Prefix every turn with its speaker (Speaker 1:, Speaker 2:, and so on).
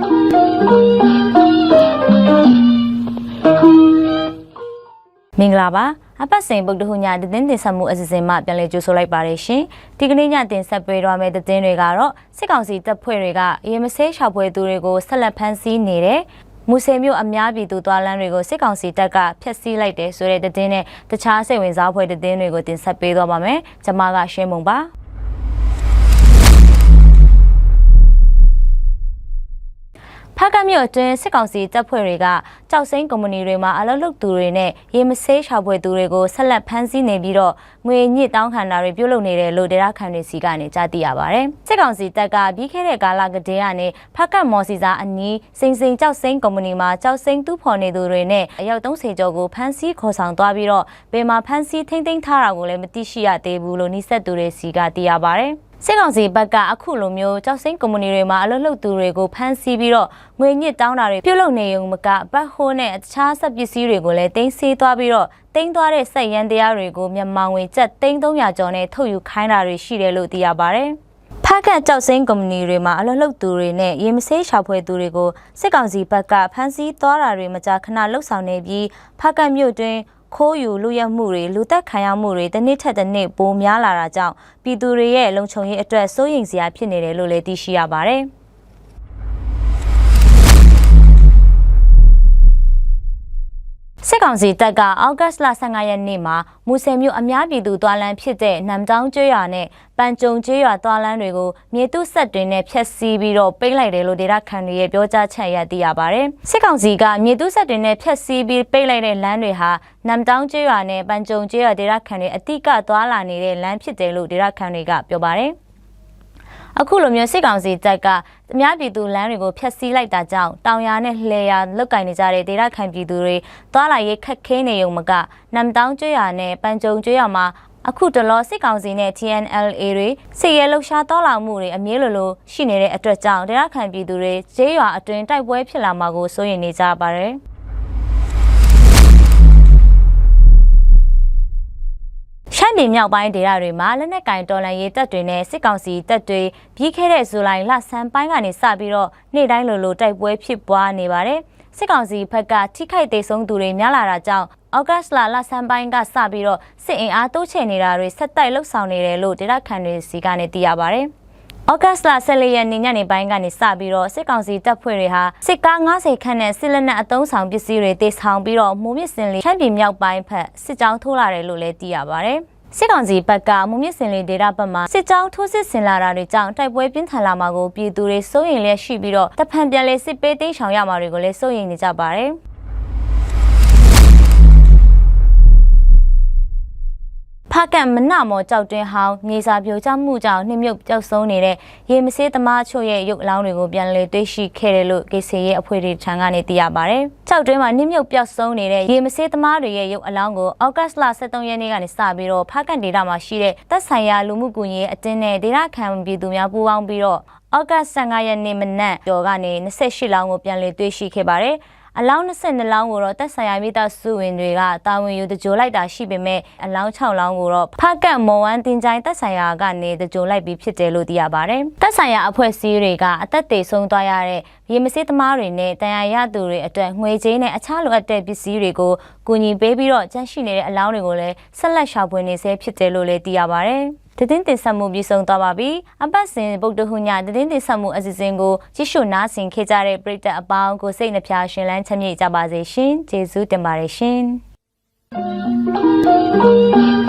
Speaker 1: မင်္ဂလာပါအပတ်စဉ်ဗုဒ္ဓဟူးညသတင်းတင်ဆက်မှုအစီအစဉ်မှပြန်လည်ကြိုဆိုလိုက်ပါရရှင်ဒီကနေ့ညတင်ဆက်ပေးသွားမယ့်သတင်းတွေကတော့စစ်ကောင်စီတပ်ဖွဲ့တွေကရေမဆေးရှောက်ပွဲသူတွေကိုဆက်လက်ဖမ်းဆီးနေတဲ့မူဆယ်မြို့အများပြည်သူသွားလမ်းတွေကိုစစ်ကောင်စီတပ်ကဖျက်ဆီးလိုက်တယ်ဆိုတဲ့သတင်းနဲ့တခြားစိတ်ဝင်စားဖွယ်သတင်းတွေကိုတင်ဆက်ပေးသွားပါမယ်ကျွန်မကရှင်းမုံပါဖားကမြို့အတွင်းစစ်ကောင်စီတပ်ဖွဲ့တွေကကြောက်စိမ်းကုမ္ပဏီတွေမှာအလုပ်လုပ်သူတွေနဲ့ရေမဆေးရှာဖွေသူတွေကိုဆက်လက်ဖမ်းဆီးနေပြီးတော့ငွေညစ်တောင်းခံတာတွေပြုလုပ်နေတယ်လို့ဒေသခံတွေစီကနေကြားသိရပါတယ်။စစ်ကောင်စီတပ်ကပြီးခဲ့တဲ့ကာလကတည်းကနေဖားကမော်စီစာအနီးစိန်စိန်ကြောက်စိမ်းကုမ္ပဏီမှာကြောက်စိမ်းတူးဖော်နေသူတွေနဲ့အယောက်30ကျော်ကိုဖမ်းဆီးခေါ်ဆောင်သွားပြီးတော့ဘယ်မှာဖမ်းဆီးထိန်းသိမ်းထားတာကိုလည်းမသိရှိရသေးဘူးလို့နှိစက်သူတွေစီကသိရပါတယ်။စစ်ကောင်စီဘက်ကအခုလိုမျိုးကြောက်စိမ်းကုမ္ပဏီတွေမှာအလုပ်လုပ်သူတွေကိုဖမ်းဆီးပြီးတော့ငွေညစ်တောင်းတာတွေပြုလုပ်နေုံမကဘတ်ဟိုးနဲ့အခြားစက်ပစ္စည်းတွေကိုလည်းတင်စီသွားပြီးတော့တင်သွားတဲ့စက်ရန်တရားတွေကိုမြန်မာငွေကျပ်300ကျော်နဲ့ထုတ်ယူခိုင်းတာတွေရှိတယ်လို့သိရပါတယ်။ဖားကတ်ကြောက်စိမ်းကုမ္ပဏီတွေမှာအလုပ်လုပ်သူတွေနဲ့ရေမဆေးရှာဖွေသူတွေကိုစစ်ကောင်စီဘက်ကဖမ်းဆီးသွားတာတွေမကြာခဏလှုပ်ဆောင်နေပြီးဖားကတ်မြို့တွင်ခိုးယူလူရမှုတွေလူသက်ခံရမှုတွေတစ်နှစ်ထက်တစ်နှစ်ပိုများလာတာကြောင့်ပြည်သူတွေရဲ့လုံခြုံရေးအတွက်စိုးရိမ်စရာဖြစ်နေတယ်လို့လည်းသိရှိရပါတယ်။စစ်ကောင်စီတပ်ကအောက်ဂတ်လ15ရက်နေ့မှာမူဆယ်မြို့အများပြည်သူသွားလမ်းဖြစ်တဲ့နမ်တောင်းကျွော်နဲ့ပန်ကြုံကျွော်သွားလမ်းတွေကိုမြေတုဆက်တွေနဲ့ဖျက်ဆီးပြီးတော့ပိတ်လိုက်တယ်လို့ဒေသခံတွေရဲ့ပြောကြားချက်အရသိရပါတယ်။စစ်ကောင်စီကမြေတုဆက်တွေနဲ့ဖျက်ဆီးပြီးပိတ်လိုက်တဲ့လမ်းတွေဟာနမ်တောင်းကျွော်နဲ့ပန်ကြုံကျွော်ဒေသခံတွေအတိကသွားလာနေတဲ့လမ်းဖြစ်တယ်လို့ဒေသခံတွေကပြောပါတယ်။အခုလိုမျိုးစစ်ကောင်စီတပ်ကအများပြည်သူလမ်းတွေကိုဖျက်ဆီးလိုက်တာကြောင့်တောင်ယာနဲ့လှေယာလုတ်ကင်နေကြတဲ့ဒေသခံပြည်သူတွေသွားလာရေးခက်ခဲနေုံမကနမ်တောင်းကျွော်နဲ့ပန်ကြုံကျွော်မှာအခုတလောစစ်ကောင်စီနဲ့ TNLA တွေစစ်ရဲလှုပ်ရှားတော်လှန်မှုတွေအမြဲလိုရှိနေတဲ့အတွက်ကြောင့်ဒေသခံပြည်သူတွေကျေးရွာအတွင်းတိုက်ပွဲဖြစ်လာမှာကိုစိုးရိမ်နေကြပါတယ်။ရှမ်းပြည်မြောက်ပိုင်းဒေသတွေမှာလက်နက်ကင်တော်လှန်ရေးတပ်တွေနဲ့စစ်ကောင်စီတပ်တွေပြီးခဲ့တဲ့ဇူလိုင်လဆန်းပိုင်းကနေစပြီးတော့နေ့တိုင်းလိုတိုက်ပွဲဖြစ်ပွားနေပါတယ်။စစ်ကောင်စီဘက်ကထိခိုက်ဒေဆုံးသူတွေများလာတာကြောင့်အောက်ဂတ်လဆန်းပိုင်းကစပြီးတော့စစ်အင်အားတိုးချဲ့နေတာတွေဆက်တိုက်လှုပ်ဆောင်နေတယ်လို့ဒေသခံတွေစီကနေသိရပါတယ်။အောက်ဂတ်လ14ရက်နေ့ညနေပိုင်းကနေစပြီးတော့စစ်ကောင်စီတပ်ဖွဲ့တွေဟာစစ်ကား90ခန့်နဲ့စစ်လက်နက်အုံဆောင်ပစ္စည်းတွေတေဆောင်ပြီးတော့မိုးမြစ်စင်လေးရှမ်းပြည်မြောက်ပိုင်းဖက်စစ်ကြောင်းထိုးလာတယ်လို့လည်းသိရပါတယ်။စစ်ကောင်စီဘက်ကမိုးမြစ်စင်လေးဒေသဘက်မှာစစ်ကြောင်းထိုးစစ်ဆင်လာတာတွေကြောင့်တိုက်ပွဲပြင်းထန်လာမှာကိုပြည်သူတွေစိုးရိမ်လျက်ရှိပြီးတော့တဖန်ပြန်လေစစ်ပေးသိမ်းဆောင်ရမှာတွေကိုလည်းစိုးရိမ်နေကြပါတယ်။ဖားကတ်မနမော်ကြောက်တွင်းဟောင်းမြေစာပြိုကျမှုကြောင့်နှိမ့်မြုပ်ပျောက်ဆုံးနေတဲ့ရေမဆေးသမားချို့ရဲ့ရုပ်အလောင်းတွေကိုပြန်လည်တွေ့ရှိခဲ့တယ်လို့ကေစီရဲ့အဖွဲ့တွေထံကနေသိရပါတယ်။ကြောက်တွင်းမှာနှိမ့်မြုပ်ပျောက်ဆုံးနေတဲ့ရေမဆေးသမားတွေရဲ့ရုပ်အလောင်းကိုအောက်ဂတ်လ23ရက်နေ့ကနေစပြီးတော့ဖားကတ်ဒေသမှာရှိတဲ့တပ်ဆိုင်ရာလူမှုကွန်ရက်အတင်းနဲ့ဒေသခံပြည်သူများပူးပေါင်းပြီးတော့အောက်ဂတ်15ရက်နေ့မနက်ကျော်ကနေ28လောင်းကိုပြန်လည်တွေ့ရှိခဲ့ပါတယ်။အလောင်း22လောင်းကိုတော့တပ်ဆိုင်ရာမိသားစုဝင်တွေကတာဝန်ယူတကြိုလိုက်တာရှိပေမဲ့အလောင်း6လောင်းကိုတော့ဖားကတ်မော်ဝမ်းတင်ကြိုင်တပ်ဆိုင်ရာကနေတကြိုလိုက်ပြီးဖြစ်တယ်လို့သိရပါတယ်။တပ်ဆိုင်ရာအဖွဲ့အစည်းတွေကအသက်သေဆုံးသွားရတဲ့ရေမဆေးသမားတွေနဲ့တန်ရာရသူတွေအတွက်ငွေကြေးနဲ့အခြားလိုအပ်တဲ့ပစ္စည်းတွေကိုကူညီပေးပြီးတော့ကျန်းရှိနေတဲ့အလောင်းတွေကိုလည်းဆက်လက်ရှာဖွေနေဆဲဖြစ်တယ်လို့လည်းသိရပါတယ်။သတင်းတင်ဆက်မှုပြီးဆုံးသွားပါပြီ။အပတ်စဉ်ဗုဒ္ဓဟူးညသတင်းတင်ဆက်မှုအစီအစဉ်ကိုကြည့်ရှုနားဆင်ခဲ့ကြတဲ့ပရိသတ်အပေါင်းကိုစိတ်နှပြရှင်လန်းချမ်းမြေ့ကြပါစေရှင်။ကျေးဇူးတင်ပါတယ်ရှင်။